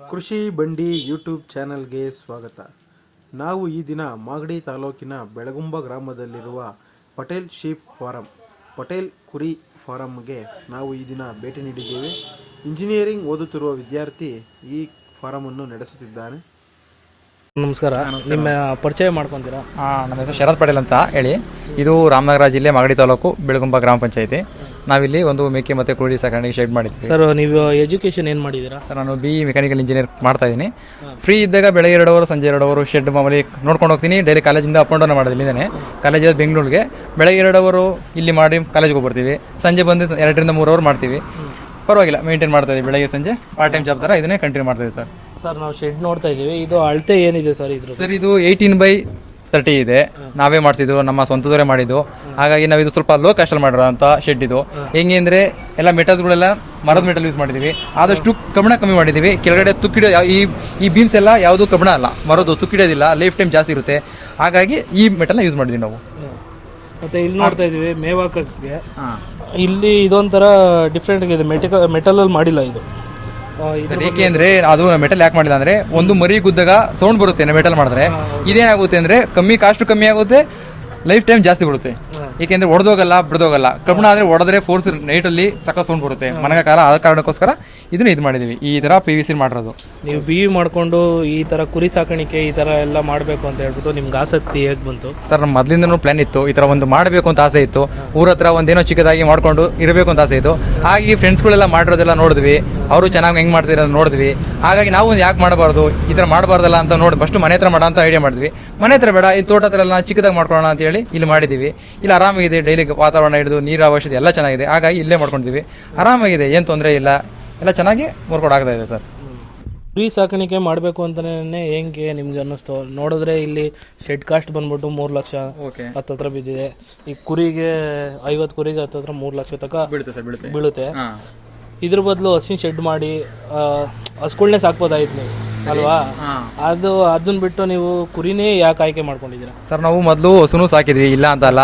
ಕೃಷಿ ಬಂಡಿ ಯೂಟ್ಯೂಬ್ ಚಾನಲ್ಗೆ ಸ್ವಾಗತ. ನಾವು ಈ ದಿನ ಮಾಗಡಿ ತಾಲೂಕಿನ ಬೆಳಗುಂಬ ಗ್ರಾಮದಲ್ಲಿರುವ ಪಟೇಲ್ ಶೀಪ್ ಫಾರಂ, ಪಟೇಲ್ ಕುರಿ ಫಾರಂಗೆ ನಾವು ಈ ದಿನ ಭೇಟಿ ನೀಡಿದ್ದೇವೆ. ಇಂಜಿನಿಯರಿಂಗ್ ಓದುತ್ತಿರುವ ವಿದ್ಯಾರ್ಥಿ ಈ ಫಾರಮನ್ನು ನಡೆಸುತ್ತಿದ್ದಾನೆ. ನಮಸ್ಕಾರ, ನಿಮ್ಮ ಪರಿಚಯ ಮಾಡ್ಕೊತೀರಾ? ನಮ್ಮ ಹೆಸರು ಶರತ್ ಪಟೇಲ್ ಅಂತ ಹೇಳಿ. ಇದು ರಾಮನಗರ ಜಿಲ್ಲೆ ಮಾಗಡಿ ತಾಲೂಕು ಬೆಳಗುಂಬ ಗ್ರಾಮ ಪಂಚಾಯತಿ. ನಾವಿಲ್ಲಿ ಒಂದು ಮೇಕೆ ಮತ್ತು ಕುರಿ ಸಾಕಾಣಿಕೆ ಶೆಡ್ ಮಾಡಿದ್ವಿ. ಸರ್, ನೀವು ಎಜುಕೇಷನ್ ಏನು ಮಾಡಿದ್ದೀರಾ? ಸರ್, ನಾನು BE ಮೆಕ್ಯಾನಿಕಲ್ ಇಂಜಿನಿಯರ್ ಮಾಡ್ತಾ ಇದ್ದೀನಿ. ಫ್ರೀ ಇದ್ದಾಗ ಬೆಳಗ್ಗೆ 2 ಅವರ್ ಸಂಜೆ 2 ಅವರ್ ಶೆಡ್ ಮಾಮೂಲಿ ನೋಡ್ಕೊಂಡು ಹೋಗ್ತೀನಿ. ಡೈಲಿ ಕಾಲೇಜಿಂದ ಅಪ್ ಆ್ಯಂಡ್ ಡೌನ್ ಮಾಡೋದಿಲ್ಲ. ಇದ್ದೇನೆ ಕಾಲೇಜ್ ಬೆಂಗಳೂರಿಗೆ. ಬೆಳಗ್ಗೆ 2 ಅವರ್ ಇಲ್ಲಿ ಮಾಡಿ ಕಾಲೇಜ್ಗೆ ಹೋಗ್ಬರ್ತೀವಿ. ಸಂಜೆ ಬಂದು 2 ರಿಂದ 3 ಅವರ್ ಮಾಡ್ತೀವಿ. ಪರವಾಗಿಲ್ಲ, ಮೇಂಟೈನ್ ಮಾಡ್ತಾ ಇದ್ದೀವಿ. ಬೆಳಗ್ಗೆ ಸಂಜೆ ಪಾರ್ಟ್ ಟೈಮ್ ಜಾಬ್ ಥರ ಇದನ್ನೇ ಕಂಟಿನ್ಯೂ ಮಾಡ್ತಾ ಇದ್ದೀವಿ. ಸರ್, ನಾವು ಶೆಡ್ ನೋಡ್ತಾ ಇದ್ದೀವಿ. ಇದು ಅಳತೆ ಏನಿದೆ ಸರ್? ಇದ್ರ ಸರ್, ಇದು 18x30 ಇದೆ. ನಾವೇ ಮಾಡಿಸಿದ್ದು, ನಮ್ಮ ಸ್ವಂತದವರೇ ಮಾಡಿದ್ದು. ಹಾಗಾಗಿ ನಾವು ಇದು ಸ್ವಲ್ಪ ಲೋ ಕಾಸ್ಟಲ್ಲಿ ಮಾಡಿರೋಂಥ ಶೆಡ್. ಇದು ಹೆಂಗೆ ಅಂದರೆ ಎಲ್ಲ ಮೆಟಲ್ಸ್ಗಳೆಲ್ಲ ಮರದ ಮೆಟಲ್ ಯೂಸ್ ಮಾಡಿದ್ದೀವಿ. ಆದಷ್ಟು ಕಬ್ಬಣ ಕಮ್ಮಿ ಮಾಡಿದ್ದೀವಿ. ಕೆಳಗಡೆ ತುಕ್ಕಿಡೋ ಈ ಬೀಮ್ಸ್ ಎಲ್ಲ ಯಾವುದು ಕಬ್ಬಣ ಅಲ್ಲ, ಮರದು ತುಕ್ಕಿಡೋದಿಲ್ಲ. ಲೈಫ್ ಟೈಮ್ ಜಾಸ್ತಿ ಇರುತ್ತೆ. ಹಾಗಾಗಿ ಈ ಮೆಟಲ್ನ ಯೂಸ್ ಮಾಡಿದ್ದೀವಿ ನಾವು. ಮತ್ತೆ ಇಲ್ಲಿ ನೋಡ್ತಾ ಇದ್ದೀವಿ ಮೇವಾಕಕ್ಕೆ. ಇಲ್ಲಿ ಇದೊಂಥರ ಡಿಫ್ರೆಂಟ್ ಆಗಿದೆ. ಮೆಟಲಲ್ಲಿ ಮಾಡಿಲ್ಲ ಇದು. ಸರ್, ಏಕೆಂದರೆ ಅದು ಮೆಟಲ್ ಯಾಕೆ ಮಾಡಿಲ್ಲ ಅಂದರೆ, ಒಂದು ಮರಿ ಗುದ್ದಾಗ ಸೌಂಡ್ ಬರುತ್ತೆ ಮೆಟಲ್ ಮಾಡಿದ್ರೆ. ಇದೇನಾಗುತ್ತೆ ಅಂದರೆ ಕಮ್ಮಿ ಆಗುತ್ತೆ, ಲೈಫ್ ಟೈಮ್ ಜಾಸ್ತಿ ಬರುತ್ತೆ. ಏಕೆಂದರೆ ಒಡೆದೋಗಲ್ಲ, ಬಿಡ್ದೋಗಲ್ಲ. ಕಬ್ಬಣ ಆದರೆ ಹೊಡೆದ್ರೆ ಫೋರ್ಸ್ ನೈಟಲ್ಲಿ ಸಕ್ಕ ಸೌಂಡ್ ಬರುತ್ತೆ, ಮನೆಗೆ ಕಾಲ. ಆದ ಕಾರಣಕ್ಕೋಸ್ಕರ ಇದನ್ನ ಇದು ಮಾಡಿದ್ದೀವಿ. ಈ ಥರ PVC ಮಾಡಿರೋದು. ನೀವು BE ಮಾಡಿಕೊಂಡು ಈ ಥರ ಕುರಿ ಸಾಕಾಣಿಕೆ ಈ ಥರ ಎಲ್ಲ ಮಾಡಬೇಕು ಅಂತ ಹೇಳ್ಬಿಟ್ಟು ನಿಮ್ಗೆ ಆಸಕ್ತಿ ಹೇಗೆ ಬಂತು? ಸರ್, ನಮ್ಮ ಮೊದಲಿಂದನೂ ಪ್ಲ್ಯಾನ್ ಇತ್ತು. ಈ ಥರ ಒಂದು ಮಾಡಬೇಕು ಅಂತ ಆಸೆ ಇತ್ತು. ಊರ ಹತ್ರ ಒಂದೇನೋ ಚಿಕ್ಕದಾಗಿ ಮಾಡ್ಕೊಂಡು ಇರಬೇಕು ಅಂತ ಆಸೆ ಇತ್ತು. ಹಾಗೆ ಫ್ರೆಂಡ್ಸ್ಗಳೆಲ್ಲ ಮಾಡಿರೋದೆಲ್ಲ ನೋಡಿದ್ವಿ. ಅವರು ಚೆನ್ನಾಗಿ ಹೆಂಗೆ ಮಾಡ್ತಿರೋದು ನೋಡಿದ್ವಿ. ಹಾಗಾಗಿ ನಾವು ಯಾಕೆ ಮಾಡಬಾರ್ದು, ಈ ಥರ ಮಾಡಬಾರ್ದಲ್ಲ ಅಂತ ನೋಡಿ ಫಸ್ಟು ಮನೆ ಹತ್ರ ಮಾಡೋ ಅಂತ ಐಡಿಯಾ ಮಾಡಿದ್ವಿ. ಮನೆ ಹತ್ರ ಬೇಡ, ಇಲ್ಲಿ ತೋಟ ಹತ್ರ ಎಲ್ಲ ಚಿಕ್ಕದಾಗಿ ಮಾಡ್ಕೊಳ್ಳೋಣ ಅಂತ ಹೇಳಿ ಇಲ್ಲಿ ಮಾಡಿದ್ದೀವಿ. ಇಲ್ಲಿ ಆರಾಮಾಗಿದೆ. ಡೈಲಿ ವಾತಾವರಣ ಹಿಡಿದು ನೀರು ಅವಶ್ಯಕತೆ ಎಲ್ಲ ಚೆನ್ನಾಗಿದೆ. ಹಾಗಾಗಿ ಇಲ್ಲೇ ಮಾಡ್ಕೊಂಡಿದ್ದೀವಿ. ಆರಾಮಾಗಿದೆ, ಏನು ತೊಂದರೆ ಇಲ್ಲ. ಎಲ್ಲ ಚೆನ್ನಾಗಿ ವರ್ಕೌಟ್ ಆಗ್ತಾ ಇದೆ ಸರ್. ಕುರಿ ಸಾಕಾಣಿಕೆ ಮಾಡಬೇಕು ಅಂತಲೇ ಹೆಂಗೆ ನಿಮ್ಗೆ ಅನ್ನಿಸ್ತು? ನೋಡಿದ್ರೆ ಇಲ್ಲಿ ಶೆಡ್ ಕಾಸ್ಟ್ ಬಂದ್ಬಿಟ್ಟು 3 ಲಕ್ಷ ಹತ್ತತ್ರ ಬಿದ್ದಿದೆ. ಈ ಕುರಿಗೆ 50 ಕುರಿಗೆ ಹತ್ತತ್ರ 3 ಲಕ್ಷ ತನಕ ಬೀಳುತ್ತೆ. ಇದ್ರ ಬದಲು ಹಸಿನ ಶೆಡ್ ಮಾಡಿ ಹಸುಗಳನ್ನೇ ಸಾಕ್ಬೋದಾಯ್ತು ನೀವು, ಅಲ್ವಾ? ಅದನ್ನ ಬಿಟ್ಟು ನೀವು ಕುರಿನೇ ಯಾಕೆ ಆಯ್ಕೆ ಮಾಡ್ಕೊಂಡಿದ್ದೀರಾ? ಸರ್, ನಾವು ಮೊದಲು ಹಸುನು ಸಾಕಿದ್ವಿ, ಇಲ್ಲ ಅಂತ ಅಲ್ಲ.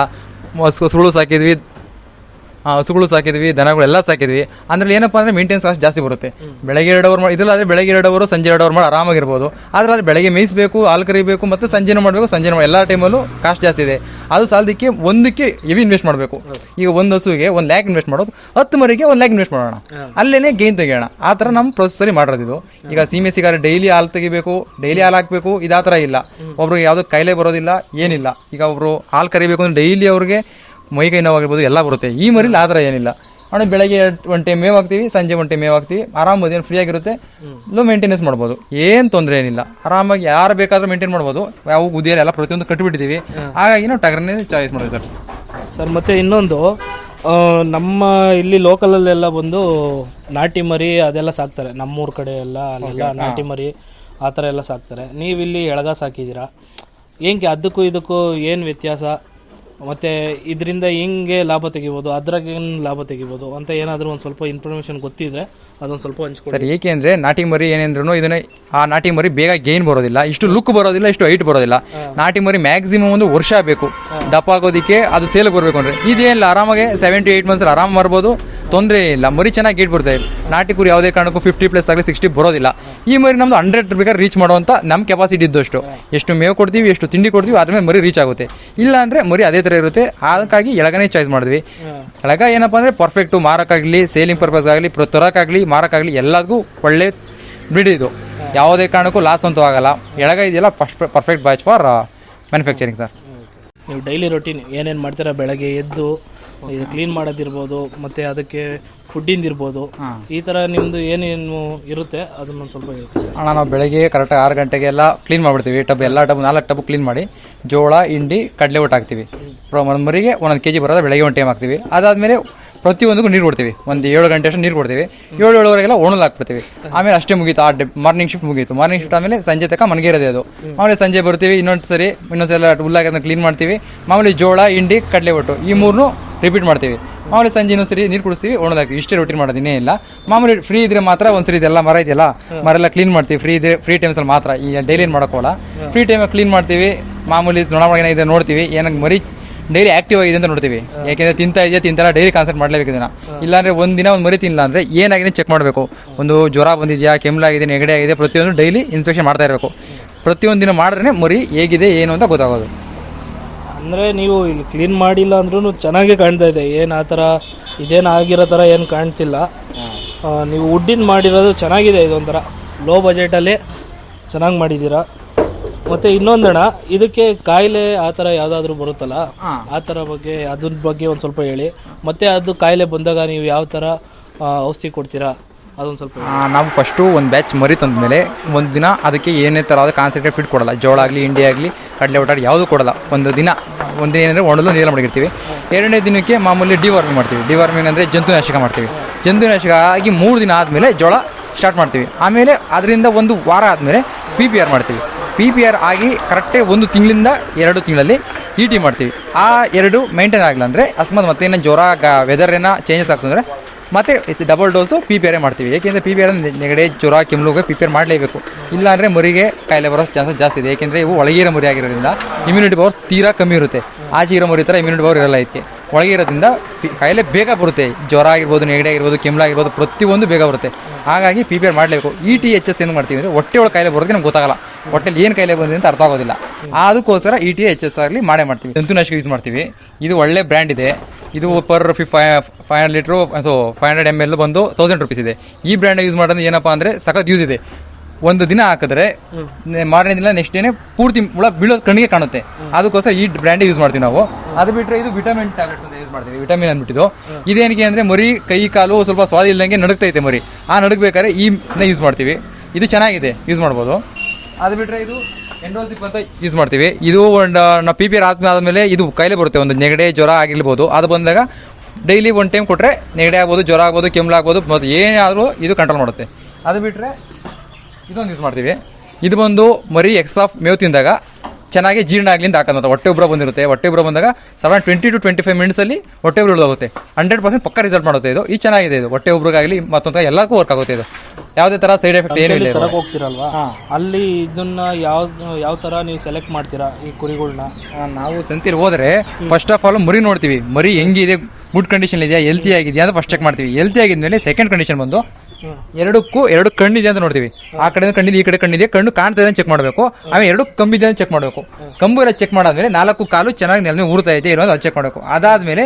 ಹಸುಗಳು ಸಾಕಿದ್ವಿ, ದನಗಳೆಲ್ಲ ಸಾಕಿದ್ವಿ. ಅಂದ್ರೆ ಏನಪ್ಪ ಅಂದರೆ ಮೇಂಟೆನೆನ್ಸ್ ಕಾಸ್ಟ್ ಜಾಸ್ತಿ ಬರುತ್ತೆ. ಬೆಳಗ್ಗೆ 2 ಅವರ್ ಇದಲ್ಲಾದರೆ ಬೆಳಗ್ಗೆ 2 ಅವರ್ ಸಂಜೆ 2 ಅವರ್ ಮಾಡಿ ಆರಾಮಾಗಿರ್ಬೋದು. ಆದರೆ ಬೆಳಗ್ಗೆ ಮೇಯಿಸಬೇಕು, ಹಾಲು ಕರಿಬೇಕು, ಮತ್ತು ಸಂಜೆನೂ ಮಾಡಬೇಕು. ಎಲ್ಲ ಟೈಮಲ್ಲೂ ಕಾಸ್ಟ್ ಜಾಸ್ತಿ ಇದೆ. ಅದು ಸಾಲದಕ್ಕೆ ಒಂದಕ್ಕೆ ಹೆವಿ ಇನ್ವೆಸ್ಟ್ ಮಾಡಬೇಕು. ಈಗ ಒಂದು ಹಸುವಿಗೆ 1 ಲ್ಯಾಕ್ ಇನ್ವೆಸ್ಟ್ ಮಾಡೋದು, 10 ಮರಿಗೆ 1 ಲ್ಯಾಕ್ ಇನ್ವೆಸ್ಟ್ ಮಾಡೋಣ, ಅಲ್ಲೇನೆ ಗೇನ್ ತೆಗೆಯೋಣ. ಆ ಥರ ನಮ್ಮ ಪ್ರೊಸೆಸಲ್ಲಿ ಮಾಡೋದಿದು. ಈಗ ಸೀಮೆಸಿಗಾರೆ ಡೈಲಿ ಹಾಲು ತೆಗಿಬೇಕು, ಡೈಲಿ ಹಾಲು ಹಾಕಬೇಕು, ಇದಾ ಥರ ಇಲ್ಲ. ಒಬ್ರಿಗೆ ಯಾವುದೋ ಕಾಯಿಲೆ ಬರೋದಿಲ್ಲ, ಏನಿಲ್ಲ. ಈಗ ಒಬ್ಬರು ಹಾಲು ಕರಿಬೇಕು ಅಂದರೆ ಡೈಲಿ ಅವ್ರಿಗೆ ಮೈಕೈ ನೋವಾಗಿರ್ಬೋದು, ಎಲ್ಲ ಬರುತ್ತೆ. ಈ ಮರಿಲಿ ಆ ಥರ ಏನಿಲ್ಲ. ಅಂದರೆ ಬೆಳಗ್ಗೆ 1 ಟೈಮ್ ಮೇವು ಹಾಕ್ತೀವಿ, ಸಂಜೆ 1 ಟೈಮ್ ಮೇವು ಹಾಕ್ತೀವಿ. ಆರಾಮಾಗಿ ಏನು ಫ್ರೀ ಆಗಿರುತ್ತೆ. ಲೋ ಮೇಂಟೆನೆನ್ಸ್ ಮಾಡ್ಬೋದು, ಏನು ತೊಂದರೆ ಏನಿಲ್ಲ. ಆರಾಮಾಗಿ ಯಾರು ಬೇಕಾದರೂ ಮೇಂಟೈನ್ ಮಾಡ್ಬೋದು. ಯಾವ ಉದಿಯಲ್ಲಿ ಎಲ್ಲ ಪ್ರತಿಯೊಂದು ಕಟ್ಟಿಬಿಟ್ಟಿದ್ದೀವಿ. ಹಾಗಾಗಿ ನಾವು ಟಗರನ್ನೇ ಚಾಯ್ಸ್ ಮಾಡಿದ್ವಿ ಸರ್. ಮತ್ತು ಇನ್ನೊಂದು, ನಮ್ಮ ಇಲ್ಲಿ ಲೋಕಲಲ್ಲೆಲ್ಲ ಬಂದು ನಾಟಿ ಮರಿ ಅದೆಲ್ಲ ಸಾಕ್ತಾರೆ. ನಮ್ಮೂರ ಕಡೆ ಎಲ್ಲ ಅಲ್ಲೆಲ್ಲ ನಾಟಿ ಮರಿ ಆ ಥರ ಎಲ್ಲ ಸಾಕ್ತಾರೆ. ನೀವಿಲ್ಲಿ ಎಳಗ ಸಾಕಿದ್ದೀರಾ. ಹೆಂಗೆ ಅದಕ್ಕೂ ಇದಕ್ಕೂ ಏನು ವ್ಯತ್ಯಾಸ? ಮತ್ತು ಇದರಿಂದ ಹೆಂಗೆ ಲಾಭ ತೆಗಿಬೋದು, ಅದ್ರಾಗೇನು ಲಾಭ ತೆಗಿಬೋದು ಅಂತ ಏನಾದರೂ ಒಂದು ಸ್ವಲ್ಪ ಇನ್ಫಾರ್ಮೇಷನ್ ಗೊತ್ತಿದ್ರೆ ಅದೊಂದು ಸ್ವಲ್ಪ ಹಂಚ್ಕೊಡಿ ಸರ್. ಏಕೆಂದರೆ ನಾಟಿ ಮರಿ ಏನೇಂದ್ರೂ ಇದನ್ನ ಆ ನಾಟಿ ಮರಿ ಬೇಗ ಗೇನ್ ಬರೋದಿಲ್ಲ, ಇಷ್ಟು ಲುಕ್ ಬರೋದಿಲ್ಲ, ಇಷ್ಟು ಹೈಟ್ ಬರೋದಿಲ್ಲ. ನಾಟಿ ಮರಿ ಮ್ಯಾಕ್ಸಿಮಮ್ 1 ವರ್ಷ ಬೇಕು ದಪ್ಪ ಆಗೋದಕ್ಕೆ, ಅದು ಸೇಲ್ ಬರಬೇಕು ಅಂದರೆ. ಇದೇನಿಲ್ಲ, ಆರಾಮಾಗೆ 7 to 8 ಮಂತ್ಸ್ ಆರಾಮ ಮಾರ್ಬೋದು, ತೊಂದರೆ ಇಲ್ಲ. ಮರಿ ಚೆನ್ನಾಗಿ ಗೇಟ್ ಬರ್ತದೆ. ನಾಟಿ ಕುರಿ ಯಾವುದೇ ಕಾರಣಕ್ಕೂ 50+ ಆಗಲಿ 60 ಬರೋದಿಲ್ಲ. ಈ ಮರಿ ನಮ್ಮದು 100 ಬೇಕಾದ್ರೆ ರೀಚ್ ಮಾಡುವಂಥ ನಮ್ಮ ಕೆಪಾಸಿಟಿ ಇದ್ದಷ್ಟು. ಎಷ್ಟು ಮೇವು ಕೊಡ್ತೀವಿ, ಎಷ್ಟು ತಿಂಡಿ ಕೊಡ್ತೀವಿ, ಅದ್ರ ಮೇಲೆ ಮರಿ ರೀಚ್ ಆಗುತ್ತೆ. ಇಲ್ಲ ಅಂದರೆ ಮರಿ ಅದೇ ಥರ ಇರುತ್ತೆ. ಅದಕ್ಕಾಗಿ ಎಳಗನೇ ಚಾಯ್ಸ್ ಮಾಡಿದ್ವಿ. ಎಳಗ ಏನಪ್ಪ ಅಂದರೆ ಪರ್ಫೆಕ್ಟು, ಮಾರಕ್ಕಾಗಲಿ, ಸೇಲಿಂಗ್ ಪರ್ಪಸ್ ಆಗಲಿ, ತರಕ್ಕಾಗಲಿ, ಮಾರಕ್ಕಾಗಲಿ ಎಲ್ಲದಕ್ಕೂ ಒಳ್ಳೆ ಬ್ರೀಡ್ ಇದು. ಯಾವುದೇ ಕಾರಣಕ್ಕೂ ಲಾಸ್ ಅಂತೂ ಆಗಲ್ಲ. ಎಳಗ ಇದೆಯಲ್ಲ perfect batch for manufacturing sir. ನೀವು ಡೈಲಿ ರೊಟೀನ್ ಏನೇನು ಮಾಡ್ತೀರಾ? ಬೆಳಗ್ಗೆ ಎದ್ದು ಇದು ಕ್ಲೀನ್ ಮಾಡೋದಿರ್ಬೋದು, ಮತ್ತು ಅದಕ್ಕೆ ಫುಡ್ಡಿಂದಿರ್ಬೋದು, ಈ ಥರ ನಿಮ್ಮದು ಏನೇನು ಇರುತ್ತೆ ಅದನ್ನೊಂದು ಸ್ವಲ್ಪ ಹೇಳ್ತೀವಿ. ನಾವು ಬೆಳಗ್ಗೆ ಕರೆಕ್ಟಾಗಿ 6 ಗಂಟೆಗೆಲ್ಲ ಕ್ಲೀನ್ ಮಾಡಿಬಿಡ್ತೀವಿ. ಎಲ್ಲ 4 ಟಬ್ ಕ್ಲೀನ್ ಮಾಡಿ ಜೋಳ, ಹಿಂಡಿ, ಕಡಲೆ ಒಟ್ಟು ಹಾಕ್ತೀವಿ. ಒಂದು ಮರಿಗೆ 1 kg ಬರೋದು ಬೆಳಗ್ಗೆ 1 ಟೈಮ್ ಹಾಕ್ತೀವಿ. ಅದಾದಮೇಲೆ ಪ್ರತಿಯೊಂದಕ್ಕೂ ನೀರು ಕೊಡ್ತೀವಿ. ಒಂದು 7 ಗಂಟೆ ಅಷ್ಟು ನೀರು ಕೊಡ್ತೀವಿ. 7-7:30 ಒಣಲು ಹಾಕ್ಬಿಡ್ತೀವಿ. ಆಮೇಲೆ ಅಷ್ಟೇ ಮುಗೀತು. ಮಾರ್ನಿಂಗ್ ಶಿಫ್ಟ್ ಮುಗೀತು. ಮಾರ್ನಿಂಗ್ ಶಿಫ್ಟ್ ಆಮೇಲೆ ಸಂಜೆ ತನಕ ಮನೆಗೆ ಇರೋದೇ ಅದು. ಆಮೇಲೆ ಸಂಜೆ ಬರ್ತೀವಿ, ಇನ್ನೊಂದ್ಸಲ ಹುಲ್ಲಾಗಿ ಅದನ್ನ ಕ್ಲೀನ್ ಮಾಡ್ತೀವಿ. ಮಾಮೂಲಿ ಜೋಳ, ಹಿಂಡಿ, ಕಡಲೆ ಒಟ್ಟು ಈ 3 ರಿಪೀಟ್ ಮಾಡ್ತೀವಿ. ಮಾಮೂಲಿ ಸಂಜೆ ಇನ್ನೊಂದ್ಸರಿ ನೀರು ಕುಡಿಸ್ತೀವಿ, ಒಣದಾಗ್ತೀವಿ. ಇಷ್ಟೇ ರೊಟೀನ್ ಮಾಡೋದಿನ್ನೇ ಇಲ್ಲ. ಮಾಮೂಲಿ ಫ್ರೀ ಇದ್ರೆ ಮಾತ್ರ ಒಂದ್ಸರಿ ಇದೆಲ್ಲ ಮರ ಇದೆಯಲ್ಲ, ಮರೆಲ್ಲ ಕ್ಲೀನ್ ಮಾಡ್ತೀವಿ. ಫ್ರೀ ಟೈಮ್ಸಲ್ಲಿ ಮಾತ್ರ, ಈ ಡೈಲಿ ಏನು ಮಾಡೋಕ್ಕೋಲ್ಲ. ಫ್ರೀ ಟೈಮಲ್ಲಿ ಕ್ಲೀನ್ ಮಾಡ್ತೀವಿ. ಮಾಮೂಲಿ ನೊಣಮೊಳಗೇನ ಇದೆ ನೋಡ್ತೀವಿ. ಏನಕ್ಕೆ ಮರಿ ಡೈಲಿ ಆಕ್ಟಿವ್ ಆಗಿದೆ ಅಂತ ನೋಡ್ತೀವಿ. ಯಾಕೆಂದರೆ ತಿಂತಲ್ಲ ಡೈಲಿ ಕಾನ್ಸಂಟ್ರೇಟ್ ಮಾಡಲೇಬೇಕು ಇದನ್ನು. ಇಲ್ಲಾಂದರೆ ಒಂದಿನ ಒಂದು ಮರಿ ತಿನ್ನಲ್ಲ ಅಂದರೆ ಏನಾಗಿದೆ ಚೆಕ್ ಮಾಡಬೇಕು. ಒಂದು ಜ್ವರ ಬಂದಿದೆಯಾ, ಕೆಮ್ಮಲಾಗಿದೆ, ನೆಗಡಿ ಆಗಿದೆ, ಪ್ರತಿಯೊಂದು ಡೈಲಿ ಇನ್ಸ್ಪೆಕ್ಷನ್ ಮಾಡ್ತಾ ಇರಬೇಕು. ಪ್ರತಿಯೊಂದು ದಿನ ಮಾಡಿದ್ರೆ ಮರಿ ಹೇಗಿದೆ ಏನು ಅಂತ ಗೊತ್ತಾಗೋದು. ಅಂದರೆ ನೀವು ಇಲ್ಲಿ ಕ್ಲೀನ್ ಮಾಡಿಲ್ಲ ಅಂದ್ರೂ ಚೆನ್ನಾಗೇ ಕಾಣ್ತಾ ಇದೆ, ಏನು ಆ ಥರ ಇದೇನು ಆಗಿರೋ ಥರ ಏನು ಕಾಣ್ತಿಲ್ಲ. ನೀವು ವುಡ್ಡಿನ ಮಾಡಿರೋದು ಚೆನ್ನಾಗಿದೆ, ಇದೊಂಥರ ಲೋ ಬಜೆಟಲ್ಲಿ ಚೆನ್ನಾಗಿ ಮಾಡಿದ್ದೀರಾ. ಮತ್ತು ಇನ್ನೊಂದಣ, ಇದಕ್ಕೆ ಕಾಯಿಲೆ ಆ ಥರ ಯಾವುದಾದ್ರೂ ಬರುತ್ತಲ್ಲ, ಆ ಥರ ಬಗ್ಗೆ ಅದ್ರ ಬಗ್ಗೆ ಒಂದು ಸ್ವಲ್ಪ ಹೇಳಿ. ಮತ್ತು ಅದು ಕಾಯಿಲೆ ಬಂದಾಗ ನೀವು ಯಾವ ಥರ ಔಷಧಿ ಕೊಡ್ತೀರಾ ಅದೊಂದು ಸ್ವಲ್ಪ ಹೇಳಿ. ನಾವು ಫಸ್ಟು ಒಂದು ಬ್ಯಾಚ್ ಮರಿ ತಂದಮೇಲೆ ಒಂದು ದಿನ ಅದಕ್ಕೆ ಏನೇ ಥರದ ಕಾನ್ಸಂಟ್ರೇಟ್ ಫಿಟ್ ಕೊಡಲ್ಲ. ಜೋಳ ಆಗಲಿ, ಹಿಂಡಿ ಆಗಲಿ, ಕಡಲೆ ಒಟ್ಟಾಡಿ ಯಾವುದೂ ಕೊಡಲ್ಲ. ಒಂದು ದಿನ ಏನಂದರೆ ಒಣಲು ನೀರು ಮಡಗಿರ್ತೀವಿ. ಎರಡನೇ ದಿನಕ್ಕೆ ಮಾಮೂಲಿ ಡಿವಾರ್ಮಿಂಗ್ ಮಾಡ್ತೀವಿ. ಡಿವಾರ್ಮಿಂಗ್ ಅಂದರೆ ಜಂತುನಾಶಕ ಮಾಡ್ತೀವಿ. ಜಂತುನಾಶಕ ಆಗಿ 3 ದಿನ ಆದಮೇಲೆ ಜೋಳ ಸ್ಟಾರ್ಟ್ ಮಾಡ್ತೀವಿ. ಆಮೇಲೆ ಅದರಿಂದ 1 ವಾರ ಆದಮೇಲೆ PPR ಮಾಡ್ತೀವಿ. PPR ಆಗಿ ಕರೆಕ್ಟಾಗಿ 1 ತಿಂಗಳಿಂದ 2 ತಿಂಗಳಲ್ಲಿ ET ಮಾಡ್ತೀವಿ. ಆ 2 ಮೇಂಟೈನ್ ಆಗಲ್ಲ ಅಂದರೆ ಅಕಸ್ಮಾತ್ ಮತ್ತೆ ಏನೋ ಜ್ವರ ವೆದರ್ ಏನೋ ಚೇಂಜಸ್ ಆಗ್ತಂದರೆ ಮತ್ತೆ ಡಬಲ್ ಡೋಸು PPR ಮಾಡ್ತೀವಿ. ಏಕೆಂದರೆ PPR ನೆಗಡಿ, ಜ್ವರ, ಕೆಮ್ಮಲುಗೆ PPR ಮಾಡಲೇಬೇಕು. ಇಲ್ಲಾಂದರೆ ಮರಿಗೆ ಕಾಯಿಲೆ ಬರೋ ಚಾನ್ಸಸ್ ಜಾಸ್ತಿ ಇದೆ. ಏಕೆಂದರೆ ಇವು ಒಳಗಿರೋ ಮರಿ ಆಗಿರೋದ್ರಿಂದ ಇಮ್ಯುನಿಟಿ ಪವರ್ ತೀರಾ ಕಮ್ಮಿ ಇರುತ್ತೆ. ಆಚೆ ಇರೋ ಮರಿ ಥರ ಇಮ್ಯುನಿಟಿ ಪವರ್ ಇರಲ್ಲ. ಇದಕ್ಕೆ ಒಳಗೆ ಇರೋದ್ರಿಂದ ಕಾಯಿಲೆ ಬೇಗ ಬರುತ್ತೆ. ಜ್ವರ ಆಗಿರ್ಬೋದು, ನೆಗಡಿ ಆಗಿರ್ಬೋದು, ಕೆಮ್ಮಲಾಗಿರ್ಬೋದು, ಪ್ರತಿಯೊಂದು ಬೇಗ ಬರುತ್ತೆ. ಹಾಗಾಗಿ PPR ಮಾಡಲೇಬೇಕು. ETHS ಏನು ಮಾಡ್ತೀವಿ ಅಂದರೆ ಹೊಟ್ಟೆ ಒಳಗೆ ಕಾಯಿಲೆ ಬರೋದಕ್ಕೆ ನಮ್ಗೆ ಗೊತ್ತಾಗಲ್ಲ. ಹೊಟ್ಟೆಲಿ ಏನು ಕಾಯಿಲೆ ಬಂದಿದೆ ಅಂತ ಅರ್ಥ ಆಗೋದಿಲ್ಲ. ಅದಕ್ಕೋಸ್ಕರ ETHS ಆಗಲಿ ಮಾಡೇ ಮಾಡ್ತೀವಿ. ಜಂತುನಾಶಕ ಯೂಸ್ ಮಾಡ್ತೀವಿ. ಇದು ಒಳ್ಳೆ ಬ್ರ್ಯಾಂಡ್ ಇದೆ. ಇದು ಪರ್ 500 ಲೀಟ್ರು 500 ml ಬಂದು 1000 ರೂಪೀಸ್ ಇದೆ. ಈ ಬ್ರ್ಯಾಂಡ್ ಯೂಸ್ ಮಾಡೋದು ಏನಪ್ಪ ಅಂದರೆ ಸಖತ್ ಯೂಸ್ ಇದೆ. ಒಂದು ದಿನ ಹಾಕಿದ್ರೆ ಮಾರನೇ ದಿನ ನೆಕ್ಸ್ಟ್ ಡೇನೆ ಪೂರ್ತಿ ಹುಳ ಬೀಳೋದು ಕಣ್ಣಿಗೆ ಕಾಣುತ್ತೆ. ಅದಕ್ಕೋಸ್ಕರ ಈ ಬ್ರ್ಯಾಂಡ್ ಯೂಸ್ ಮಾಡ್ತೀವಿ ನಾವು. ಅದು ಬಿಟ್ಟರೆ ಇದು ವಿಟಮಿನ್ ಟ್ಯಾಬ್ಲೆಟ್ಸ್ ಅಂತ ಯೂಸ್ ಮಾಡ್ತೀವಿ. ವಿಟಮಿನ್ ಅಂದ್ಬಿಟ್ಟಿದ್ದು ಇದೇನಿಗೆ ಅಂದರೆ ಮರಿ ಕೈ ಕಾಲು ಸ್ವಲ್ಪ ಸ್ವಾದ ಇಲ್ದಂಗೆ ನಡುಗ್ತೈತೆ ಮರಿ. ಆ ನಡುಗಬೇಕಾದ್ರೆ ಈ ಯೂಸ್ ಮಾಡ್ತೀವಿ. ಇದು ಚೆನ್ನಾಗಿದೆ, ಯೂಸ್ ಮಾಡ್ಬೋದು. ಅದು ಬಿಟ್ಟರೆ ಇದು ಎಂಡೋಸಿಪ್ ಅಂತ ಯೂಸ್ ಮಾಡ್ತೀವಿ. ಇದು ಒಂದು ನಾವು PPR ಆದಮೇಲೆ ಇದು ಕಾಯಿಲೆ ಬರುತ್ತೆ. ಒಂದು ನೆಗಡಿ, ಜ್ವರ ಆಗಿರ್ಬೋದು. ಅದು ಬಂದಾಗ ಡೈಲಿ 1 ಟೈಮ್ ಕೊಟ್ಟರೆ ನೆಗಡಿ ಆಗ್ಬೋದು, ಜ್ವರ ಆಗ್ಬೋದು, ಕೆಮ್ಮಲಾಗ್ಬೋದು, ಮತ್ತು ಏನೇ ಆದರೂ ಇದು ಕಂಟ್ರೋಲ್ ಮಾಡುತ್ತೆ. ಅದು ಬಿಟ್ಟರೆ ಇದೊಂದು ಯೂಸ್ ಮಾಡ್ತೀವಿ. ಇದು ಬಂದು ಮರಿ ಆಫ್ ಮೇವು ತಿಂದಾಗ ಚೆನ್ನಾಗಿ ಜೀರ್ಣ ಆಗಲಿ ಅಂತ ಹಾಕೋದು. ಹೊಟ್ಟೆ ಉಬ್ಬರ ಬಂದಿರುತ್ತೆ. ಹೊಟ್ಟೆ ಉಬ್ಬರ ಬಂದಾಗ 20 to 25 ಮಿನಿಟ್ಸಲ್ಲಿ ಹೊಟ್ಟೆ ಉಬ್ಬರ ಉಳಿದೋಗುತ್ತೆ. 100% ಪಕ್ಕ ರಿಸಲ್ಟ್ ಮಾಡುತ್ತೆ. ಇದು ಚೆನ್ನಾಗಿದೆ. ಇದು ಹೊಟ್ಟೆ ಉಬ್ಬರಿಗಾಗಲಿ ಮತ್ತೊಂದು ಎಲ್ಲಕ್ಕೂ ವರ್ಕ್ ಆಗುತ್ತೆ. ಇದು ಯಾವುದೇ ಥರ ಸೈಡ್ ಎಫೆಕ್ಟ್ ಏನಿಲ್ಲ. ತರಕ್ಕೆ ಹೋಗ್ತಿರಲ್ವಾ, ಅಲ್ಲಿ ಇದನ್ನ ಯಾವ ಥರ ನೀವು ಸೆಲೆಕ್ಟ್ ಮಾಡ್ತೀರಾ ಈ ಕುರಿಗಳನ್ನ? ನಾವು ಸಂತಿಲಿ ಹೋದರೆ ಫಸ್ಟ್ ಆಫ್ ಆಲ್ ಮರಿ ನೋಡ್ತೀವಿ. ಮರಿ ಹೆಂಗಿದೆ, ಗುಡ್ ಕಂಡೀಷನ್ ಇದೆಯಾ, ಹೆಲ್ತಿ ಆಗಿದೆಯಾ ಅಂತ ಫಸ್ಟ್ ಚೆಕ್ ಮಾಡ್ತೀವಿ. ಹೆಲ್ತಿ ಆಗಿದ್ಮೇಲೆ ಸೆಕೆಂಡ್ ಕಂಡೀಷನ್ ಬಂದು ಎರಡಕ್ಕೂ 2 ಕಣ್ಣಿದೆ ಅಂತ ನೋಡ್ತೀವಿ. ಆ ಕಡೆ ಕಣ್ಣಿದೆ, ಈ ಕಡೆ ಕಣ್ಣಿದೆ, ಕಣ್ಣು ಕಾಣ್ತಾ ಇದೆ ಅಂತ ಚೆಕ್ ಮಾಡಬೇಕು. ಆಮೇಲೆ 2 ಕಂಬಿದೆ ಅಂತ ಚೆಕ್ ಮಾಡಬೇಕು. ಕಂಬು ಎಲ್ಲ ಚೆಕ್ ಮಾಡಾದ್ಮೇಲೆ 4 ಕಾಲು ಚೆನ್ನಾಗಿ ನೆಲ ಊರ್ತಾ ಇದೆ ಇರೋದು ಅದು ಚೆಕ್ ಮಾಡಬೇಕು. ಅದಾದಮೇಲೆ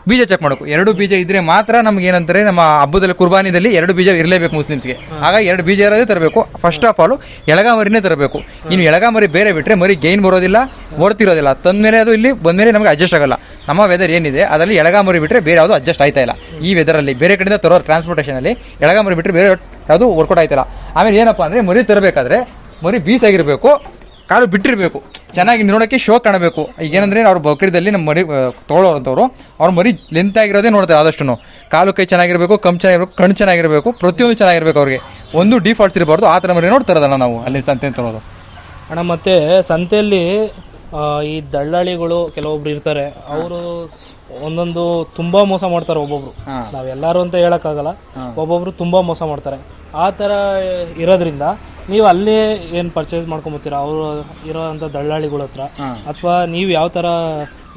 ಬೀಜ ಚೆಕ್ ಮಾಡಬೇಕು. 2 ಬೀಜ ಇದ್ರೆ ಮಾತ್ರ ನಮ್ಗೆ ಏನಂತಾರೆ, ನಮ್ಮ ಹಬ್ಬದಲ್ಲಿ ಕುರ್ಬಾನಿದಲ್ಲಿ 2 ಬೀಜ ಇರಲೇಬೇಕು ಮುಸ್ಲಿಮ್ಸ್ಗೆ. ಹಾಗಾಗಿ 2 ಬೀಜ ಇರೋದೇ ತರಬೇಕು. ಫಸ್ಟ್ ಆಫ್ ಆಲ್ ಎಳಗ ಮರಿನೇ ತರಬೇಕು. ಇನ್ನು ಎಳಗ ಮರಿ ಬೇರೆ ಬಿಟ್ಟರೆ ಮರಿ ಗೈನ್ ಬರೋದಿಲ್ಲ, ವರ್ತಿರೋದಿಲ್ಲ. ತಂದಮೇಲೆ ಅದು ಇಲ್ಲಿ ಬಂದಮೇಲೆ ನಮಗೆ ಅಡ್ಜಸ್ಟ್ ಆಗಲ್ಲ. ನಮ್ಮ ವೆದರ್ ಏನಿದೆ ಅದರಲ್ಲಿ ಎಳಗ ಮರಿ ಬಿಟ್ಟರೆ ಬೇರೆ ಯಾವುದು ಅಡ್ಜಸ್ಟ್ ಆಯ್ತಾ ಇಲ್ಲ. ಈ ವೆದರಲ್ಲಿ ಬೇರೆ ಕಡೆಯಿಂದ ತರೋ ಟ್ರಾನ್ಸ್ಪೋರ್ಟೇಷನಲ್ಲಿ ಎಳಗ ಮರಿ ಬಿಟ್ಟರೆ ಬೇರೆ ಯಾವುದು ವರ್ಕೌಟ್ ಆಯ್ತಿಲ್ಲ. ಆಮೇಲೆ ಏನಪ್ಪ ಅಂದರೆ ಮರಿ ತರಬೇಕಾದ್ರೆ ಮರಿ ಬೀಸಾಗಿರಬೇಕು, ಕಾಲು ಬಿಟ್ಟಿರಬೇಕು, ಚೆನ್ನಾಗಿ ನೋಡೋಕ್ಕೆ ಶೋ ಕಾಣಬೇಕು. ಈಗೇನಂದರೆ ಅವ್ರ ಬಕ್ರೀದಲ್ಲಿ ನಮ್ಮ ಮರಿ ತೊಗೊಳ್ಳೋರಂಥವ್ರು ಅವ್ರ ಮರಿ ಲೆಂತ್ ಆಗಿರೋದೇ ನೋಡ್ತಾರೆ. ಆದಷ್ಟು ಕಾಲು ಕೈ ಚೆನ್ನಾಗಿರಬೇಕು, ಚೆನ್ನಾಗಿರಬೇಕು, ಕಣ್ಣು ಚೆನ್ನಾಗಿರಬೇಕು, ಪ್ರತಿಯೊಂದು ಚೆನ್ನಾಗಿರಬೇಕು. ಅವ್ರಿಗೆ ಒಂದು ಡಿಫಾಲ್ಟ್ಸ್ ಇರಬಾರ್ದು. ಆ ಥರ ಮರಿ ನೋಡಿ ತರೋದಲ್ಲ ನಾವು ಅಲ್ಲಿ ಸಂತೆ ತರೋದು ಅಣ್ಣ. ಮತ್ತು ಸಂತೆಯಲ್ಲಿ ಈ ದಳ್ಳಾಳಿಗಳು ಕೆಲವೊಬ್ರು ಇರ್ತಾರೆ, ಅವರು ಒಂದೊಂದು ತುಂಬ ಮೋಸ ಮಾಡ್ತಾರೆ. ಒಬ್ಬೊಬ್ರು, ನಾವೆಲ್ಲರೂ ಅಂತ ಹೇಳೋಕ್ಕಾಗಲ್ಲ, ಒಬ್ಬೊಬ್ರು ತುಂಬ ಮೋಸ ಮಾಡ್ತಾರೆ. ಆ ಥರ ಇರೋದ್ರಿಂದ ನೀವು ಅಲ್ಲೇ ಏನು ಪರ್ಚೇಸ್ ಮಾಡ್ಕೊಂಬತ್ತೀರಾ ಅವರು ಇರೋಂಥ ದಳ್ಳಾಳಿಗಳ ಹತ್ರ, ಅಥವಾ ನೀವು ಯಾವ ಥರ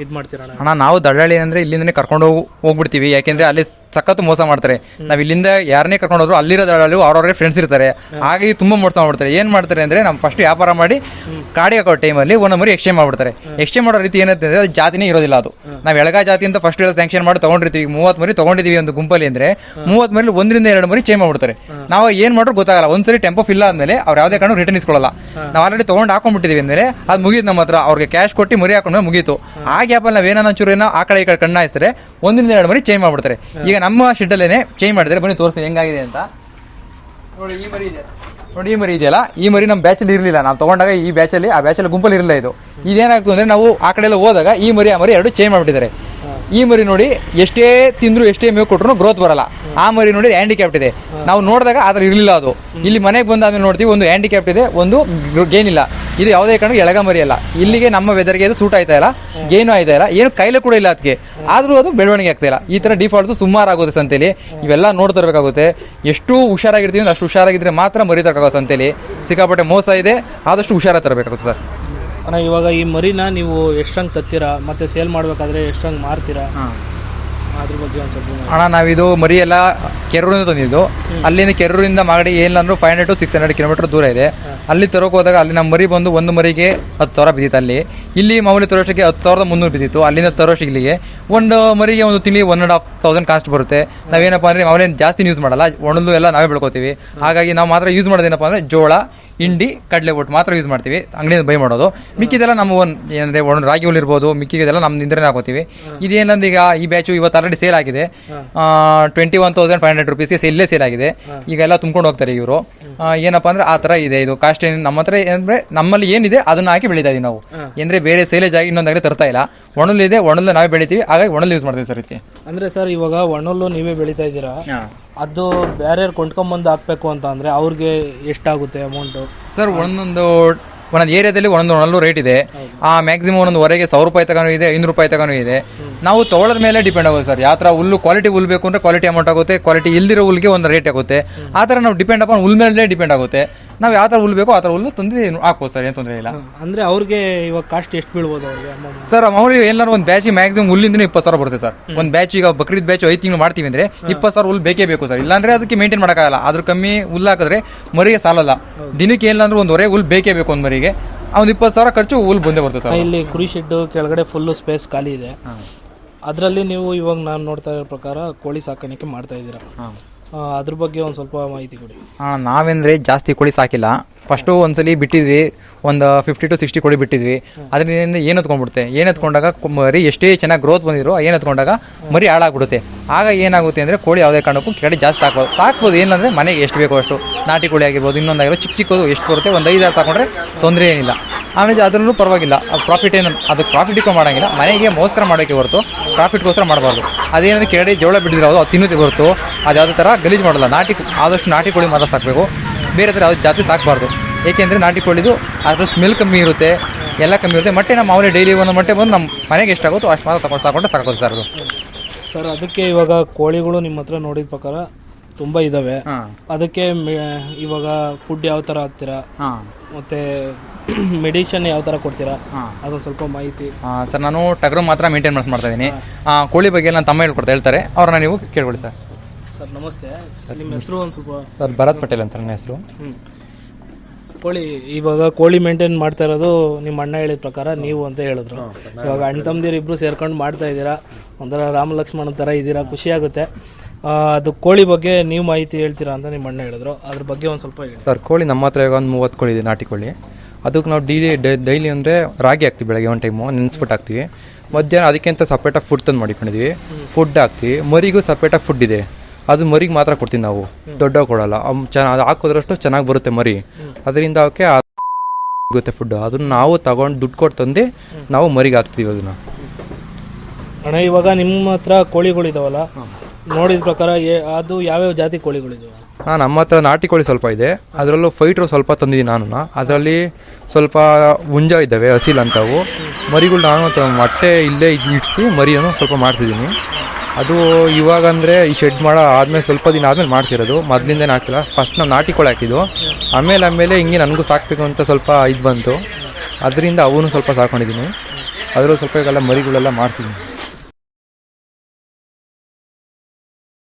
ಇದು ಮಾಡ್ತೀರಾ? ಅಣ್ಣ, ನಾವು ದಳ್ಳಾಳಿ ಅಂದರೆ ಇಲ್ಲಿಂದನೇ ಕರ್ಕೊಂಡು ಹೋಗ್ಬಿಡ್ತೀವಿ. ಯಾಕೆಂದರೆ ಅಲ್ಲಿ ಸಖತ್ತು ಮೋಸ ಮಾಡ್ತಾರೆ. ನಾವು ಇಲ್ಲಿಂದ ಯಾರನ್ನೇ ಕರ್ಕೊಂಡು ಹೋದ್ರು ಅಲ್ಲಿರೋ ದಳ್ಳಾಳಿ ಅವ್ರವ್ರೇ ಫ್ರೆಂಡ್ಸ್ ಇರ್ತಾರೆ. ಹಾಗಾಗಿ ತುಂಬ ಮೋಸ ಮಾಡ್ತಾರೆ. ಏನು ಮಾಡ್ತಾರೆ ಅಂದರೆ, ನಮ್ಮ ಫಸ್ಟ್ ವ್ಯಾಪಾರ ಮಾಡಿ ಕಾಡಿ ಹಾಕೋ ಟೈಮಲ್ಲಿ ಒಂದು ಮರಿ ಎಕ್ಸ್ಚೇಂಜ್ ಮಾಡ್ಬಿಡ್ತಾರೆ. ಎಕ್ಸ್ಚೇಂಜ್ ಮಾಡೋ ರೀತಿ ಏನಂತ ಅಂದರೆ, ಅದು ಜಾತಿನೇ ಇರೋದಿಲ್ಲ. ಅದು ನಾವು ಎಳಗ ಜಾತಿ ಅಂತ ಫಸ್ಟ್ ಎಲ್ಲ ಸ್ಯಾಂಕ್ಷನ್ ಮಾಡಿ ತೊಗೊಂಡಿರ್ತೀವಿ. 30 ಮರಿ ತೊಗೊಂಡಿದ್ದೀವಿ ಒಂದು ಗುಂಪಲ್ಲಿ ಅಂದರೆ 30 ಮರಿ 1 ರಿಂದ 2 ಮರಿ ಚೇಂಜ್ ಮಾಡ್ಬಿಡ್ತಾರೆ. ನಾವು ಏನು ಮಾಡೋರು ಗೊತ್ತಾಗಲ್ಲ. ಒಂದ್ಸರಿ ಟೆಂಪೋ ಫಿಲ್ ಆದಮೇಲೆ ಅವ್ರು ಯಾವುದೇ ಕಾರಣ ರಿಟರ್ನ್ ಇಸ್ಕೊಳ್ಳಲ್ಲ. ನಾವು ಆಲ್ರೆಡಿ ತೊಗೊಂಡು ಹಾಕೊಂಡ್ಬಿಟ್ಟಿದ್ದೀವಿ ಅಂದರೆ ಅದು ಮುಗೀತು. ನಮ್ಮ ಹತ್ರ ಅವ್ರಿಗೆ ಕ್ಯಾಶ್ ಕೊಟ್ಟು ಮರಿ ಹಾಕೊಂಡ್ಮೇಲೆ ಮುಗೀತು. ಆ ಗ್ಯಾಪಲ್ಲಿ ನಾವು ಏನೋ ಚೂರು ಏನೋ ಆ ಕಡೆ ಈ ಕಡೆ ಕಣ್ಣು ಹಾಯಿಸ್ತಾರೆ, 1 ರಿಂದ 2 ಮರಿ ಚೇಂಜ್ ಮಾಡ್ಬಿಡ್ತಾರೆ. ಈಗ ನಮ್ಮ ಶೆಡ್ಡಲ್ಲೇ ಚೇಂಜ್ ಮಾಡಿದ್ರೆ ಬನ್ನಿ ತೋರಿಸ್ತೀನಿ ಹೆಂಗಾಗಿದೆ ಅಂತ. ನೋಡಿ, ಈ ಮರಿ ಇದೆ. ನೋಡಿ, ಈ ಮರಿ ಇದೆಯಲ್ಲ, ಈ ಮರಿ ನಮ್ಮ ಬ್ಯಾಚಲ್ಲಿ ಇರಲಿಲ್ಲ. ನಾವು ತೊಗೊಂಡಾಗ ಈ ಬ್ಯಾಚಲ್ಲಿ ಆ ಬ್ಯಾಚಲ್ಲಿ ಗುಂಪಲ್ಲಿ ಇರಲಿಲ್ಲ. ಇದು ಇದೇನಾಗ್ತು ಅಂದರೆ, ನಾವು ಆ ಕಡೆ ಎಲ್ಲ ಹೋದಾಗ ಈ ಮರಿ ಆ ಮರಿ 2 ಚೇಂಜ್ ಮಾಡಿಬಿಟ್ಟಿದ್ದಾರೆ. ಈ ಮರಿ ನೋಡಿ, ಎಷ್ಟೇ ತಿಂದ್ರು ಎಷ್ಟೇ ಮೇವು ಕೊಟ್ಟರು ಗ್ರೋತ್ ಬರಲ್ಲ. ಆ ಮರಿ ನೋಡಿ ಹ್ಯಾಂಡಿಕ್ಯಾಪ್ಟ್ ಇದೆ. ನಾವು ನೋಡಿದಾಗ ಆ ಥರ ಇರಲಿಲ್ಲ. ಅದು ಇಲ್ಲಿ ಮನೆಗೆ ಬಂದಾದ್ಮೇಲೆ ನೋಡ್ತೀವಿ, ಒಂದು ಹ್ಯಾಂಡಿಕ್ಯಾಪ್ಟ್ ಇದೆ, ಒಂದು ಗೇನ್ ಇಲ್ಲ. ಇದು ಯಾವುದೇ ಕಾರಣ ಎಳಗ ಮರಿ ಅಲ್ಲ. ಇಲ್ಲಿಗೆ ನಮ್ಮ ವೆದರ್ಗೆ ಅದು ಸೂಟ್ ಆಯ್ತಾ ಇಲ್ಲ, ಗೇನು ಆಯ್ತಾ ಇಲ್ಲ, ಏನು ಕಾಯಿಲೆ ಕೂಡ ಇಲ್ಲ ಅದಕ್ಕೆ. ಆದರೂ ಅದು ಬೆಳವಣಿಗೆ ಆಗ್ತಾ ಇಲ್ಲ. ಈ ಥರ ಡಿಫಾಲ್ಟ್ಸು ಸುಮಾರು ಆಗುತ್ತೆ ಸಂತೆಲಿ. ಇವೆಲ್ಲ ನೋಡ್ತಿರ್ಬೇಕಾಗುತ್ತೆ. ಎಷ್ಟು ಹುಷಾರಾಗಿರ್ತೀವಿ ಅಷ್ಟು ಹುಷಾರಾಗಿದ್ದರೆ ಮಾತ್ರ ಮರಿ ತರಕಾಗೋ. ಸಂತೆಲಿ ಸಿಕ್ಕಾಪಟ್ಟೆ ಮೋಸ ಇದೆ, ಆದಷ್ಟು ಹುಷಾರಾಗಿ ತರಬೇಕಾಗುತ್ತೆ ಸರ್. ಅಣ್ಣ ಇವಾಗ ಈ ಮರಿನ ನೀವು ಎಷ್ಟಂಗೆ ತತ್ತೀರಾ ಮತ್ತು ಸೇಲ್ ಮಾಡಬೇಕಾದ್ರೆ ಎಷ್ಟಂಗೆ ಮಾರ್ತೀರಾ ಅದ್ರ ಬಗ್ಗೆ ಒಂದು ಸ್ವಲ್ಪ ಅಣ್ಣ ನಾವಿದು ಮರಿ ಎಲ್ಲ ಕೆರೂರಿಂದ ತಂದಿದ್ದು. ಅಲ್ಲಿಂದ ಕೆರೂರಿಂದ ಮಾಗಡಿ ಏನಿಲ್ಲ 500 to 600 ಕಿಲೋಮೀಟರ್ ದೂರ ಇದೆ. ಅಲ್ಲಿ ತರೋಕೆ ಹೋದಾಗ ಅಲ್ಲಿ ನಮ್ಮ ಮರಿ ಬಂದು ಒಂದು ಮರಿಗೆ 10,000 ಬಿದ್ದಿತ್ತು. ಅಲ್ಲಿ ಇಲ್ಲಿ ಮಾಮೂಲಿ ತರೋಷ್ಟಕ್ಕೆ 10,300 ಬಿದ್ದಿತ್ತು. ಅಲ್ಲಿಂದ ತರೋಷ್ಟಕ್ಕೆ ಇಲ್ಲಿಗೆ ಒಂದು ಮರಿಗೆ ಒಂದು ತಿಂಗಳಿಗೆ 1,500 ಕಾಸ್ಟ್ ಬರುತ್ತೆ. ನಾವೇನಪ್ಪ ಅಂದರೆ ಮಾಮೂಲಿ ಜಾಸ್ತಿ ಯೂಸ್ ಮಾಡಲ್ಲ, ಒಣಲು ಎಲ್ಲ ನಾವೇ ಬೆಳ್ಕೊತೀವಿ. ಹಾಗಾಗಿ ನಾವು ಮಾತ್ರ ಯೂಸ್ ಮಾಡೋದೇನಪ್ಪ ಅಂದರೆ ಜೋಳ, ಹಿಂಡಿ, ಕಡಲೆ ಒಟ್ಟು ಮಾತ್ರ ಯೂಸ್ ಮಾಡ್ತೀವಿ, ಅಂಗಡಿಯಿಂದ ಬೈ ಮಾಡೋದು. ಮಿಕ್ಕಿದೆಲ್ಲ ನಮ್ಮ ಏನಂದರೆ ಒಣ ರಾಗಿ ಹುಲ್ ಇರ್ಬೋದು, ಮಿಕ್ಕಿದೆಲ್ಲ ನಮ್ಮ ಇಂದ್ರನೇ ಹಾಕೋತೀವಿ. ಇದೇನಂದ್ರೆ ಈಗ ಈ ಬ್ಯಾಚು ಇವತ್ತು ಆಲ್ರೆಡಿ ಸೇಲ್ ಆಗಿದೆ, 21,500 ರೂಪೀಸ್ಗೆ ಇಲ್ಲೇ ಸೇಲ್ ಆಗಿದೆ. ಈಗ ಎಲ್ಲ ತುಂಬ್ಕೊಂಡು ಹೋಗ್ತಾರೆ ಇವರು. ಏನಪ್ಪ ಅಂದರೆ ಆ ಥರ ಇದೆ ಇದು ಕಾಸ್ಟ್. ನಮ್ಮ ಹತ್ರ ಏನಂದರೆ ನಮ್ಮಲ್ಲಿ ಏನಿದೆ ಅದನ್ನ ಹಾಕಿ ಬೆಳೀತಾ ಇದೀವಿ ನಾವು. ಅಂದರೆ ಬೇರೆ ಸೇಲೇಜ್ ಆಗಿ ಇನ್ನೊಂದಾಗಲೇ ತರ್ತಾ ಇಲ್ಲ. ಒಣಲು ಇದೆ, ಒಣಲು ನಾವೇ ಬೆಳಿತೀವಿ, ಹಾಗಾಗಿ ಒಣಲು ಯೂಸ್ ಮಾಡ್ತೀವಿ ಸರ್ ಇದಕ್ಕೆ. ಅಂದರೆ ಸರ್ ಇವಾಗ ಒಣಲು ನೀವೇ ಬೆಳೀತಾ ಇದ್ದೀರಾ, ಅದು ಬೇರೆ ಕೊಂಡ್ಕೊಂಬಂದು ಹಾಕ್ಬೇಕು ಅಂತ ಅಂದರೆ ಅವ್ರಿಗೆ ಎಷ್ಟಾಗುತ್ತೆ ಅಮೌಂಟು? ಸರ್ ಒಂದೊಂದು ಏರಿಯಾದಲ್ಲಿ ಒಂದೊಂದು ರೇಟ್ ಇದೆ. ಮ್ಯಾಕ್ಸಿಮಮ್ ಒಂದೊಂದು ಹೊರಗೆ 1,000 ರೂಪಾಯಿ ತಗೊಂಡು ಇದೆ, 500 ರೂಪಾಯಿ ತಗೊಂಡು ಇದೆ. ನಾವು ತೊಗೊಳೋದ ಮೇಲೆ ಡಿಪೆಂಡ್ ಆಗುತ್ತೆ ಸರ್. ಯಾವ ಥರ ಹುಲ್ಲು ಕ್ವಾಲಿಟಿ ಹುಲ್ ಬೇಕು ಅಂದರೆ ಕ್ವಾಲಿಟಿ ಅಮೌಂಟ್ ಆಗುತ್ತೆ, ಕ್ವಾಲಿಟಿ ಇಲ್ದಿರೋ ಹುಲ್ಗೆ ಒಂದು ರೇಟ್ ಆಗುತ್ತೆ. ಆ ಥರ ನಾವು ಡಿಪೆಂಡ್ ಅಪಾನ್ ಹುಲ್ ಮೇಲೆ ಡಿಪೆಂಡ್ ಆಗುತ್ತೆ. ನಾವು ಯಾವ ಥರ ಹುಲ್ ಬೇಕೋ ಆ ಥರ ಹುಲ್ಲು ತಂದು ಹಾಕ್ಬೋದು ಸರ್, ಏನು ತೊಂದರೆ ಇಲ್ಲ. ಅಂದರೆ ಅವ್ರಿಗೆ ಇವಾಗ ಕಾಸ್ಟ್ ಎಷ್ಟು ಬೀಳ್ಬೋದು ಅವ್ರಿಗೆ ಸರ್? ಮಾಮೂಲಿ ಎಲ್ಲರೂ ಒಂದು ಬ್ಯಾಚಿಗೆ ಮ್ಯಾಕ್ಸಿಮಮ್ ಹುಲ್ಲಿಂದ 20,000 ಬರುತ್ತೆ ಸರ್. ಒಂದು ಬ್ಯಾಚ್ ಈಗ ಬಕ್ರೀದ್ ಬ್ಯಾಚ್ 5 ತಿಂಗಳು ಮಾಡ್ತೀವಿ ಅಂದರೆ 20,000 ಹುಲ್ ಬೇಕೇ ಬೇಕು ಸರ್. ಇಲ್ಲಾಂದರೆ ಅದಕ್ಕೆ ಮೇಂಟೈನ್ ಮಾಡೋಕ್ಕಾಗಲ್ಲ. ಅದ್ರ ಕಮ್ಮಿ ಹುಲ್ಲು ಹಾಕಿದ್ರೆ ಮರಿಗೆ ಸಾಲಲ್ಲ. ದಿನಕ್ಕೆ ಏನಿಲ್ಲ ಒಂದು ಹೊರೆ ಹುಲ್ ಬೇಕೇ ಬೇಕು ಒಂದು ಮರಿಗೆ. ಒಂದು 20,000 ಖರ್ಚು ಹುಲ್ ಬಂದೇ ಬರ್ತದೆ ಸರ್. ಇಲ್ಲಿ ಕುರಿ ಶೆಡ್ಡು ಕೆಳಗಡೆ ಫುಲ್ಲು ಸ್ಪೇಸ್ ಖಾಲಿ ಇದೆ. ಅದರಲ್ಲಿ ನೀವು ಇವಾಗ ನಾನು ನೋಡ್ತಾ ಇರೋ ಪ್ರಕಾರ ಕೋಳಿ ಸಾಕಾಣಿಕೆ ಮಾಡ್ತಾ ಇದ್ದೀರಾ. ಅದ್ರ ಬಗ್ಗೆ ಒಂದು ಸ್ವಲ್ಪ ಮಾಹಿತಿ ಕೊಡಿ. ನಾವೆಂದರೆ ಜಾಸ್ತಿ ಕೋಳಿ ಸಾಕಿಲ್ಲ. ಫಸ್ಟು ಒಂದ್ಸಲಿ ಬಿಟ್ಟಿದ್ವಿ, ಒಂದು 50 to 60 ಕೋಳಿ ಬಿಟ್ಟಿದ್ವಿ. ಅದರಿಂದ ಏನು ಎತ್ಕೊಂಡ್ಬಿಡುತ್ತೆ. ಏನು ಎತ್ಕೊಂಡಾಗ ಮರಿ ಎಷ್ಟೇ ಚೆನ್ನಾಗಿ ಗ್ರೋತ್ ಬಂದಿರೋ ಏನು ಎತ್ಕೊಂಡಾಗ ಮರಿ ಹಾಳಾಗ್ಬಿಡುತ್ತೆ. ಆಗ ಏನಾಗುತ್ತೆ ಅಂದರೆ ಕೋಳಿ ಯಾವುದೇ ಕಾರಣಕ್ಕೂ ಕೆಳಗಡೆ ಜಾಸ್ತಿ ಸಾಕ್ಬೋದು. ಏನಂದರೆ ಮನೆಗೆ ಎಷ್ಟು ಬೇಕೋ ಅಷ್ಟು ನಾಟಿ ಕೋಳಿ ಆಗಿರ್ಬೋದು, ಇನ್ನೊಂದಾಗಿರೋ ಚಿಕ್ಕದು ಎಷ್ಟು ಬರುತ್ತೆ ಒಂದು 5-6 ಸಾಕೊಂಡ್ರೆ ತೊಂದರೆ ಏನಿಲ್ಲ. ಆಮೇಲೆ ಅದರಲ್ಲೂ ಪರವಾಗಿಲ್ಲ. ಪ್ರಾಫಿಟ್ ಏನು ಅದು ಪ್ರಾಫಿಟಿಗೂ ಮಾಡೋಂಗಿಲ್ಲ, ಮನೆಗೆ ಮೋಸ್ಕರ ಮಾಡೋಕ್ಕೆ ಹೊರತು ಪ್ರಾಫಿಟ್ಗೋಸ್ಕರ ಮಾಡಬಾರ್ದು. ಅದೇನಂದರೆ ಕೆಳಗಡೆ ಜೋಳ ಬಿಟ್ಟಿರೋದು ಅದು ತಿನ್ನೋದೇ ಹೊರತು ಅದು ಯಾವುದೇ ಥರ ಗಲೀಜು ಮಾಡೋಲ್ಲ. ಆದಷ್ಟು ನಾಟಿ ಕೋಳಿ ಮಾತ್ರ ಸಾಕಬೇಕು, ಬೇರೆ ಥರ ಯಾವ್ದು ಜಾತಿ ಸಾಕಬಾರ್ದು. ಏಕೆಂದರೆ ನಾಟಿ ಕೋಳಿದು ಅಷ್ಟು ಸ್ಮೆಲ್ ಕಮ್ಮಿ ಇರುತ್ತೆ, ಎಲ್ಲ ಕಮ್ಮಿ ಇರುತ್ತೆ. ಮೊಟ್ಟೆ ನಮ್ಮ ಮಾಮೂಲಿ ಡೈಲಿ ಒಂದು ಮೊಟ್ಟೆ ಬಂದು ನಮ್ಮ ಮನೆಗೆ ಎಷ್ಟಾಗುತ್ತೋ ಅಷ್ಟು ಮಾತ್ರ ತಗೊಂಡು ಸಾಕೊಂಡ್ರೆ ಸಾಕೋದು ಸರ್ ಅದು. ಸರ್ ಅದಕ್ಕೆ ಇವಾಗ ಕೋಳಿಗಳು ನಿಮ್ಮ ಹತ್ರ ನೋಡಿದ ಪ್ರಕಾರ ತುಂಬ ಇದ್ದಾವೆ. ಅದಕ್ಕೆ ಇವಾಗ ಫುಡ್ ಯಾವ ಥರ ಹಾಕ್ತೀರಾ ಮತ್ತು ಮೆಡಿಷನ್ ಯಾವ ಥರ ಕೊಡ್ತೀರಾ ಅದೊಂದು ಸ್ವಲ್ಪ ಮಾಹಿತಿ. ಸರ್ ನಾನು ಟಗರು ಮಾತ್ರ ಮೇಂಟೈನ್ ಮಾಡ್ತಾ ಇದ್ದೀನಿ. ಕೋಳಿ ಬಗ್ಗೆ ನಾನು ತಮ್ಮ ಹೇಳ್ತಾರೆ, ಅವ್ರನ್ನ ನೀವು ಕೇಳ್ಕೊಳ್ಳಿ ಸರ್. ಸರ್ ನಮಸ್ತೆ. ಸರ್ ನಿಮ್ಮ ಹೆಸರು ಒಂದು ಸ್ವಲ್ಪ? ಸರ್ ಭರತ್ ಪಟೇಲ್ ಅಂತ ನನ್ನ ಹೆಸರು. ಇವಾಗ ಕೋಳಿ ಮೇಂಟೈನ್ ಮಾಡ್ತಾ ಇರೋದು ನಿಮ್ಮ ಅಣ್ಣ ಹೇಳಿದ ಪ್ರಕಾರ ನೀವು ಅಂತ ಹೇಳಿದ್ರು. ಇವಾಗ ಅಣ್ಣ ತಮ್ಮದಿರು ಇಬ್ಬರು ಸೇರ್ಕೊಂಡು ಮಾಡ್ತಾ ಇದ್ದೀರಾ, ಒಂಥರ ರಾಮ ಲಕ್ಷ್ಮಣ ಥರ ಇದ್ದೀರಾ, ಖುಷಿಯಾಗುತ್ತೆ. ಅದು ಕೋಳಿ ಬಗ್ಗೆ ನೀವು ಮಾಹಿತಿ ಹೇಳ್ತೀರಾ ಅಂತ ನಿಮ್ಮ ಅಣ್ಣ ಹೇಳಿದ್ರು, ಅದ್ರ ಬಗ್ಗೆ ಒಂದು ಸ್ವಲ್ಪ ಹೇಳಿ ಸರ್. ಕೋಳಿ ನಮ್ಮ ಹತ್ರ ಈಗ ಒಂದು 30 ಕೋಳಿ ಇದೆ, ನಾಟಿ ಕೋಳಿ. ಅದಕ್ಕೆ ನಾವು ಡೈಲಿ ಅಂದರೆ ರಾಗಿ ಹಾಕ್ತೀವಿ, ಬೆಳಗ್ಗೆ ಒಂದು ಟೈಮು ನೆನೆಸ್ಬಿಟ್ಟು ಹಾಕ್ತೀವಿ. ಮಧ್ಯಾಹ್ನ ಅದಕ್ಕಿಂತ ಸಪ್ರೇಟಾಗಿ ಫುಡ್ ತಂದು ಮಾಡಿಕೊಂಡಿದ್ದೀವಿ, ಫುಡ್ ಹಾಕ್ತೀವಿ. ಮರಿಗೂ ಸಪ್ರೇಟಾಗಿ ಫುಡ್ ಇದೆ, ಅದು ಮರಿಗೆ ಮಾತ್ರ ಕೊಡ್ತೀವಿ ನಾವು, ದೊಡ್ಡ ಕೊಡಲ್ಲ. ಅದು ಹಾಕೋದ್ರಷ್ಟು ಚೆನ್ನಾಗಿ ಬರುತ್ತೆ ಮರಿ, ಅದರಿಂದ ಅವಕ್ಕೆ ಆಗುತ್ತೆ ಫುಡ್. ಅದನ್ನು ನಾವು ತಗೊಂಡು ದುಡ್ಡು ಕೊಟ್ಟು ತಂದು ನಾವು ಮರಿಗೆ ಹಾಕ್ತೀವಿ ಅದನ್ನು. ಅಣ್ಣ ಇವಾಗ ನಿಮ್ಮ ಹತ್ರ ಕೋಳಿಗಳಿದಾವಲ್ಲ, ನೋಡಿದ ಪ್ರಕಾರ ಅದು ಯಾವ್ಯಾವ ಜಾತಿ ಕೋಳಿಗಳಿದಾವೆ? ನಮ್ಮ ಹತ್ರ ನಾಟಿ ಕೋಳಿ ಸ್ವಲ್ಪ ಇದೆ, ಅದರಲ್ಲೂ ಫೈಟ್ರು ಸ್ವಲ್ಪ ತಂದಿದ್ದೀನಿ ನಾನು. ಅದರಲ್ಲಿ ಸ್ವಲ್ಪ ಹುಂಜ ಇದ್ದಾವೆ, ಹಸಿಲ್ ಅಂತವು ಮರಿಗಳು. ನಾನು ಮೊಟ್ಟೆ ಇಲ್ಲೇ ಇಡಿಸಿ ಮರಿಯನ್ನು ಸ್ವಲ್ಪ ಮಾಡಿಸಿದ್ದೀನಿ. ಅದು ಇವಾಗ ಅಂದರೆ ಈ ಶೆಡ್ ಮಾಡೋ ಆದಮೇಲೆ ಸ್ವಲ್ಪ ದಿನ ಆದಮೇಲೆ ಮಾಡಿಸಿರೋದು, ಮೊದಲಿಂದೇನು ಹಾಕಿಲ್ಲ. ಫಸ್ಟ್ ನಾವು ನಾಟಿ ಕೋಳಿ ಹಾಕಿದ್ದು, ಆಮೇಲೆ ಹಿಂಗೆ ನನಗೂ ಸಾಕಬೇಕು ಅಂತ ಸ್ವಲ್ಪ ಇದು ಬಂತು, ಅದರಿಂದ ಅವನು ಸ್ವಲ್ಪ ಸಾಕೊಂಡಿದ್ದೀನಿ. ಅದರಲ್ಲೂ ಸ್ವಲ್ಪ ಈಗೆಲ್ಲ ಮರಿಗಳೆಲ್ಲ ಮಾಡಿಸಿದ್ದೀನಿ.